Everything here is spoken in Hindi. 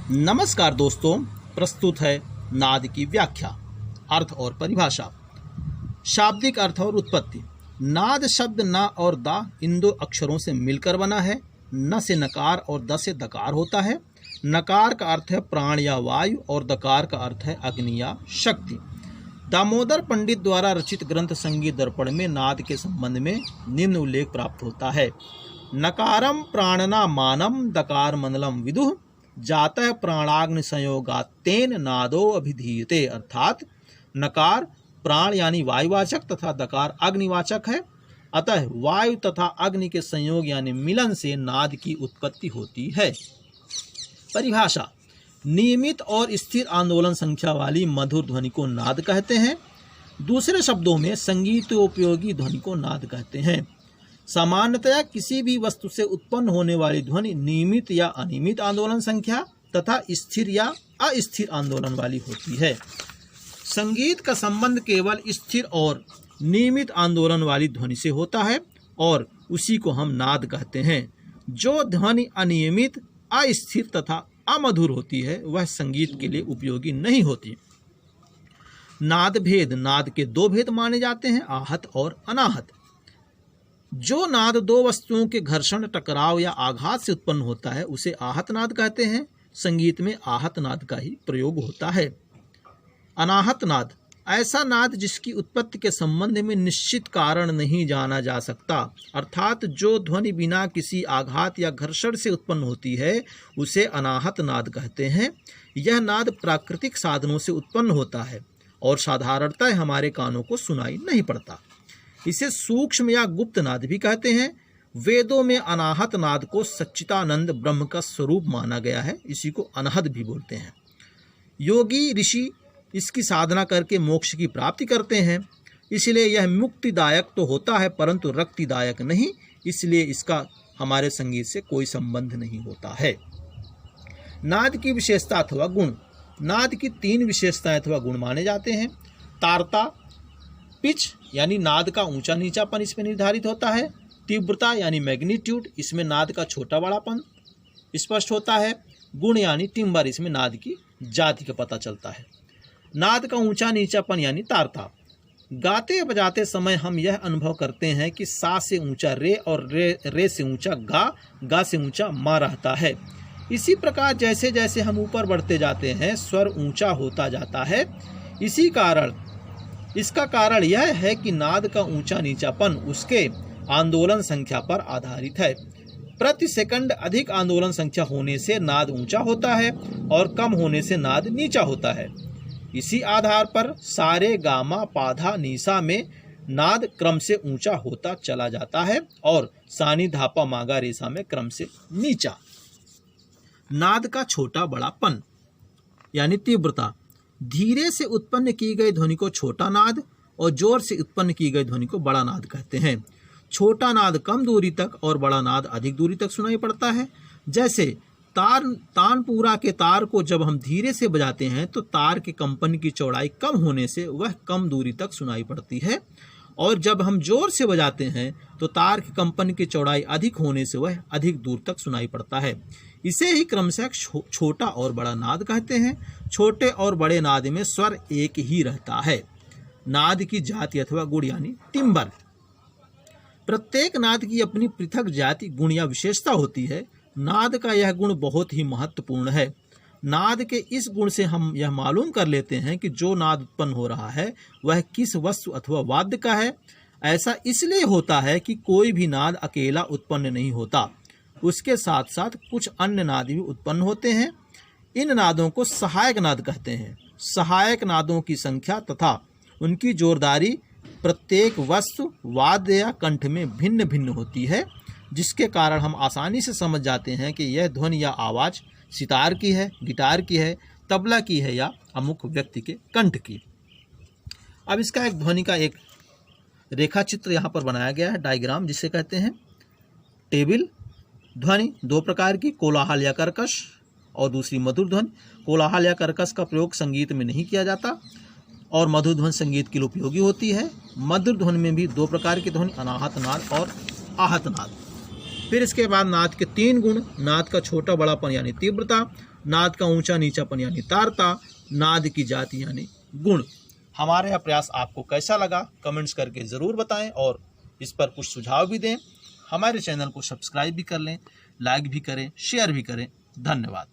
नमस्कार दोस्तों, प्रस्तुत है नाद की व्याख्या, अर्थ और परिभाषा। शाब्दिक अर्थ और उत्पत्ति। नाद शब्द न और दा इन दो अक्षरों से मिलकर बना है। न से नकार और द से दकार होता है। नकार का अर्थ है प्राण या वायु और दकार का अर्थ है अग्नि या शक्ति। दामोदर पंडित द्वारा रचित ग्रंथ संगीत दर्पण में नाद के संबंध में निम्न उल्लेख प्राप्त होता है। नकारम प्राणना मानम दकार मंडलम विदुः जातः प्राणाग्नि संयोगात् तेन नादो अभिधीयते। अर्थात नकार प्राण यानी वायुवाचक तथा दकार अग्निवाचक है। अतः वायु तथा अग्नि के संयोग यानी मिलन से नाद की उत्पत्ति होती है। परिभाषा। नियमित और स्थिर आंदोलन संख्या वाली मधुर ध्वनि को नाद कहते हैं। दूसरे शब्दों में संगीतोपयोगी ध्वनि को नाद कहते हैं। सामान्यतया किसी भी वस्तु से उत्पन्न होने वाली ध्वनि नियमित या अनियमित आंदोलन संख्या तथा स्थिर या अस्थिर आंदोलन वाली होती है। संगीत का संबंध केवल स्थिर और नियमित आंदोलन वाली ध्वनि से होता है और उसी को हम नाद कहते हैं। जो ध्वनि अनियमित, अस्थिर तथा अमधुर होती है वह संगीत के लिए उपयोगी नहीं होती। नाद भेद। नाद के दो भेद माने जाते हैं, आहत और अनाहत। जो नाद दो वस्तुओं के घर्षण, टकराव या आघात से उत्पन्न होता है उसे आहत नाद कहते हैं। संगीत में आहत नाद का ही प्रयोग होता है। अनाहत नाद। ऐसा नाद जिसकी उत्पत्ति के संबंध में निश्चित कारण नहीं जाना जा सकता, अर्थात जो ध्वनि बिना किसी आघात या घर्षण से उत्पन्न होती है उसे अनाहत नाद कहते हैं। यह नाद प्राकृतिक साधनों से उत्पन्न होता है और साधारणतः हमारे कानों को सुनाई नहीं पड़ता। इसे सूक्ष्म या गुप्त नाद भी कहते हैं। वेदों में अनाहत नाद को सच्चिदानंद ब्रह्म का स्वरूप माना गया है। इसी को अनहद भी बोलते हैं। योगी ऋषि इसकी साधना करके मोक्ष की प्राप्ति करते हैं, इसलिए यह मुक्तिदायक तो होता है परंतु रक्तिदायक नहीं, इसलिए इसका हमारे संगीत से कोई संबंध नहीं होता है। नाद की विशेषता अथवा गुण। नाद की तीन विशेषताएं अथवा गुण माने जाते हैं। तारता, पिच यानी नाद का ऊंचा नीचापन इसमें निर्धारित होता है। तीव्रता यानी मैग्नीट्यूड, इसमें नाद का छोटा बड़ापन स्पष्ट होता है। गुण यानी टिम्बर, इसमें नाद की जाति का पता चलता है। नाद का ऊंचा नीचापन यानी तारता। गाते बजाते समय हम यह अनुभव करते हैं कि सा से ऊंचा रे और रे से ऊंचा गा से ऊंचा मा रहता है। इसी प्रकार जैसे जैसे हम ऊपर बढ़ते जाते हैं स्वर ऊंचा होता जाता है। इसका कारण यह है कि नाद का ऊंचा नीचापन उसके आंदोलन संख्या पर आधारित है। प्रति सेकंड अधिक आंदोलन संख्या होने से नाद ऊंचा होता है और कम होने से नाद नीचा होता है। इसी आधार पर सारे गामा पाधा नीसा में नाद क्रम से ऊंचा होता चला जाता है और सानी धापा मागा रेसा में क्रम से नीचा। नाद का छोटा बड़ापन यानी तीव्रता। धीरे से उत्पन्न की गई ध्वनि को छोटा नाद और जोर से उत्पन्न की गई ध्वनि को बड़ा नाद कहते हैं। छोटा नाद कम दूरी तक और बड़ा नाद अधिक दूरी तक सुनाई पड़ता है। जैसे तानपुरा के तार को जब हम धीरे से बजाते हैं तो तार के कंपन की चौड़ाई कम होने से वह कम दूरी तक सुनाई पड़ती है, और जब हम जोर से बजाते हैं तो तार के कंपन की चौड़ाई अधिक होने से वह अधिक दूर तक सुनाई पड़ता है। इसे ही क्रमशः छोटा और बड़ा नाद कहते हैं। छोटे और बड़े नाद में स्वर एक ही रहता है। नाद की जाति अथवा गुण यानी टिम्बर। प्रत्येक नाद की अपनी पृथक जाति, गुण या विशेषता होती है। नाद का यह गुण बहुत ही महत्वपूर्ण है। नाद के इस गुण से हम यह मालूम कर लेते हैं कि जो नाद उत्पन्न हो रहा है वह किस वस्तु अथवा वाद्य का है। ऐसा इसलिए होता है कि कोई भी नाद अकेला उत्पन्न नहीं होता, उसके साथ साथ कुछ अन्य नाद भी उत्पन्न होते हैं। इन नादों को सहायक नाद कहते हैं। सहायक नादों की संख्या तथा उनकी जोरदारी प्रत्येक वस्तु, वाद्य या कंठ में भिन्न भिन्न होती है, जिसके कारण हम आसानी से समझ जाते हैं कि यह ध्वनि या आवाज़ सितार की है, गिटार की है, तबला की है या अमुक व्यक्ति के कंठ की। अब इसका एक ध्वनि का एक रेखा चित्र यहाँ पर बनाया गया है, डायग्राम जिसे कहते हैं टेबल। ध्वनि दो प्रकार की, कोलाहल या कर्कश और दूसरी मधुर ध्वनि। कोलाहल या कर्कश का प्रयोग संगीत में नहीं किया जाता और मधुर ध्वनि संगीत के लिए उपयोगी होती है। मधुर ध्वनि में भी दो प्रकार की ध्वनि, अनाहत नाद और आहत नाद। फिर इसके बाद नाद के तीन गुण। नाद का छोटा बड़ापन यानी तीव्रता, नाद का ऊंचा नीचापन यानी तारता, नाद की जाति यानी गुण। हमारे यह प्रयास आपको कैसा लगा कमेंट्स करके ज़रूर बताएं और इस पर कुछ सुझाव भी दें। हमारे चैनल को सब्सक्राइब भी कर लें, लाइक भी करें, शेयर भी करें। धन्यवाद।